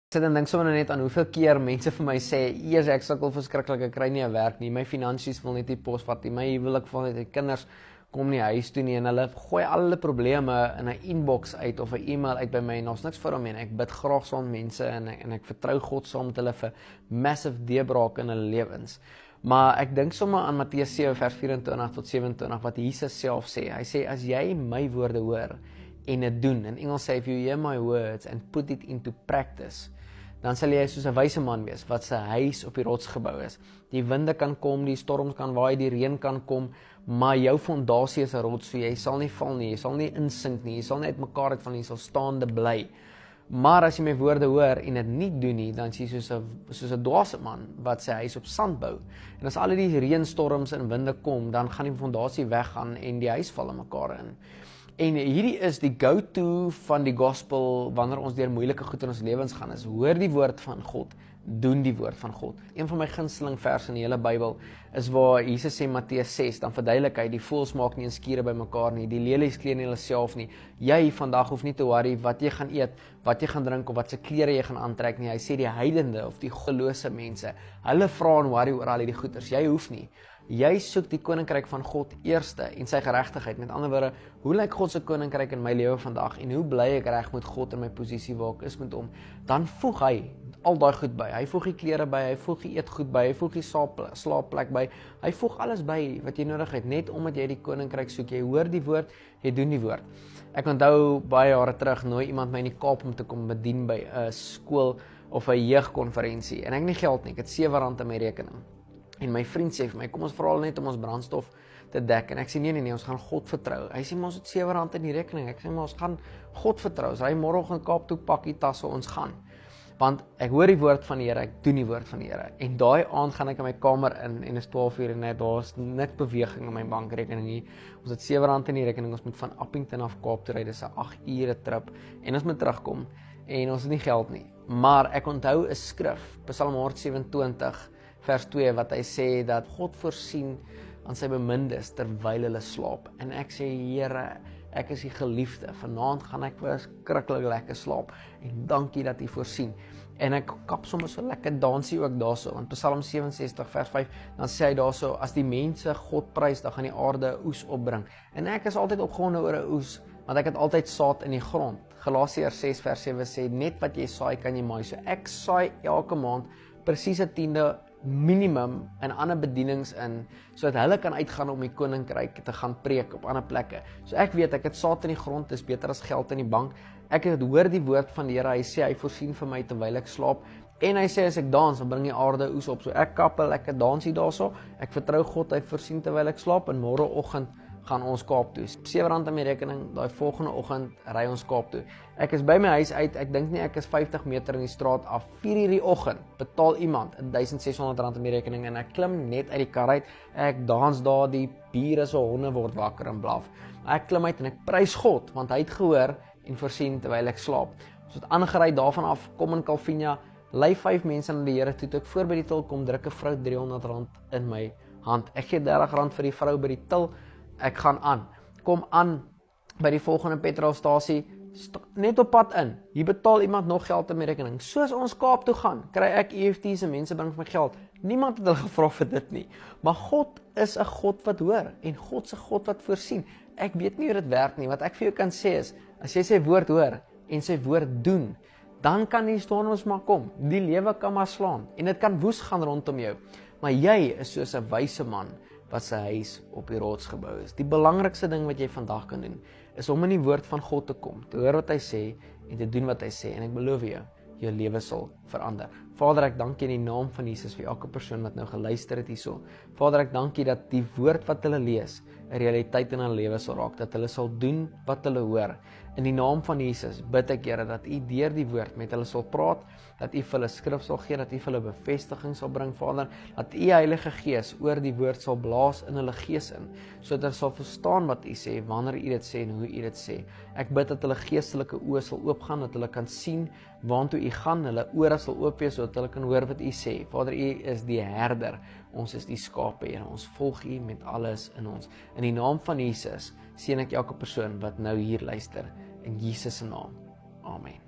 Ek sit en dink sommer net aan hoeveel keer mense vir my sê, eers ek sukkel verskriklik, ek kry nie 'n werk nie, my finansies wil net nie posvat nie, my huwelik wil net, die kinders kom nie huis toe nie, en hulle gooi al hulle probleme in 'n inbox uit, of 'n e-mail uit by my, en daar's niks vir hom nie, en ek bid graag saam mense, en ek vertrou God saam met hulle vir massive deurbraak in hulle lewens. Maar ek dink sommer aan Matteus 7 vers 24 tot 27, wat Jesus self sê, hy sê, as jy my woorde hoor, en dit doen, in Engels sê, if you hear my words, and put it into practice, dan sal jy soos 'n wyse man wees, wat sy huis op die rots gebou is. Die winde kan kom, die storms kan waai, die reën kan kom, maar jou fondasie is 'n rots, so jy sal nie val nie, jy sal nie insink nie, jy sal nie uitmekaar uitval nie, jy sal staande bly. Maar as jy my woorde hoor en dit nie doen nie, dan is jy soos 'n dwaase man wat sy huis op sand bou. En as al die reënstorms en winde kom, dan gaan die fondasie weggaan en die huis val in mekaar in. En hierdie is die go-to van die gospel wanneer ons deur moeilike goed in ons lewens gaan, is hoor die woord van God, doen die woord van God. Een van my gunsteling verse in die hele Bybel is waar Jesus sê Matteus 6, dan verduidelik hy, die voëls maak nie in skure by mekaar nie, die lelies klee nie hulle self nie. Jy vandag hoef nie te worry wat jy gaan eet, wat jy gaan drink of wat se klere jy gaan aantrek nie. Hy sê die heidende of die goddelose mense, hulle vra en worry oor al hierdie goeders. Jy hoef nie. Jy soek die koninkryk van God eerste en sy geregtigheid. Met ander woorde, hoe lyk God se koninkryk in my lewe vandag en hoe bly ek reg met God in my posisie waar ek is met hom? Dan voeg hy al daai goed by. Hy voeg die klere by, hy voeg die eetgoed by, hy voeg die slaapplek by. Hy voeg alles by wat jy nodig het, net omdat jy die koninkryk soek. Jy hoor die woord, jy doen die woord. Ek onthou baie jare terug nooi iemand my in die Kaap om te kom bedien by 'n skool of 'n jeugkonferensie en ek het nie geld nie. Ek het R7 in my rekening. En my vriend sê vir my, kom ons vra al net om ons brandstof te dek. En ek sê, nee, ons gaan God vertrou. Hy sê, maar ons het R7 in die rekening. Ek sê, maar ons gaan God vertrou. As hy môreoggend Kaap toe pak die tasse, ons gaan. Want ek hoor die woord van die Here, ek doen die woord van die Here. En daai aand gaan ek in my kamer in, en is 12 uur en net, daar's niks beweging in my bankrekening nie. Ons het R7 in die rekening, ons moet van Appington af Kaap toe ry, dis 'n 8 ure trip. En ons moet terugkom, en ons het nie geld nie. Maar ek onthou 'n skrif, Psalm 127, vers 2, wat hy sê, dat God voorsien aan sy bemindes, terwyl hulle slaap. En ek sê, Here, ek is die geliefde, vanaand gaan ek verskriklik lekker slaap, en dankie dat U voorsien. En ek kap sommer so lekker dansie ook daarso, want Psalm 67 vers 5, dan sê hy daarso, as die mense God prys, dan gaan die aarde oes opbring. En ek is altyd opgewonde oor 'n oes, want ek het altyd saad in die grond. Galasiërs 6 vers 7 sê, net wat jy saai, kan jy maai. So ek saai elke maand presies 'n 10de minimum in ander bedienings in, sodat hulle kan uitgaan om die koninkryk te gaan preek op ander plekke. So ek weet, ek het saad in die grond, dis beter as geld in die bank. Ek het hoor die woord van die Here, hy sê, hy voorsien vir my terwyl ek slaap, en hy sê, as ek dans, dan bring die aarde oes op. So ek kap 'n lekker dansie daarso, ek vertrou God, hy voorsien terwyl ek slaap, en môreoggend gaan ons Kaap toe. R7 in my rekening, daai volgende oggend ry ons Kaap toe. Ek is by my huis uit, ek dink nie ek is 50 meter in die straat af, 4 uur die oggend, betaal iemand R1,600 in my rekening, en ek klim net uit die kar uit, ek dans daar, die bure se honde word wakker en blaf. Ek klim uit en ek prys God, want hy het gehoor en voorsien terwyl ek slaap. Ons het aangery daarvan af, kom in Calvinia, lei 5 mense na die Here toe, toe ek voor by die til kom, druk 'n vrou R300 in my hand. Ek gee R30 vir die vrou by die til, ek gaan aan, kom aan by die volgende petrolstasie, net op pad in, hier betaal iemand nog geld in my rekening. Soos ons Kaap toe gaan, kry ek EFT's en mense bring vir my geld. Niemand het hulle gevra vir dit nie. Maar God is 'n God wat hoor, en God se God wat voorsien. Ek weet nie hoe dit werk nie, wat ek vir jou kan sê is, as jy sy woord hoor, en sy woord doen, dan kan die storms maar kom, die lewe kan maar slaan, en dit kan woes gaan rondom jou. Maar jy is soos 'n wyse man, wat sy huis op die rots gebou is. Die belangrikste ding wat jy vandag kan doen, is om in die woord van God te kom, te hoor wat hy sê, en te doen wat hy sê, en ek beloof jou lewe sal verander. Vader, ek dank U in die naam van Jesus vir elke persoon wat nou geluister het hierso. Vader, ek dank U dat die woord wat hulle lees, 'n realiteit in hulle lewe sal raak, dat hulle sal doen wat hulle hoor. In die naam van Jesus bid ek, Here, dat U deur die woord met hulle sal praat, dat U vir hulle skrif sal gee, dat U vir hulle bevestiging sal bring, Vader, dat U Heilige Gees oor die woord sal blaas in hulle gees in, sodat hulle sal verstaan wat U sê, wanneer U dit sê en hoe U dit sê. Ek bid dat hulle geestelike oë sal oopgaan, dat hulle kan sien waartoe U gaan, hulle ore sal oop wees, sodat hulle kan hoor wat U sê. Vader, U is die herder, ons is die skape, Here, ons volg U met alles in ons. In die naam van Jesus seën ek elke persoon wat nou hier luister, in Jesus se naam. Amen.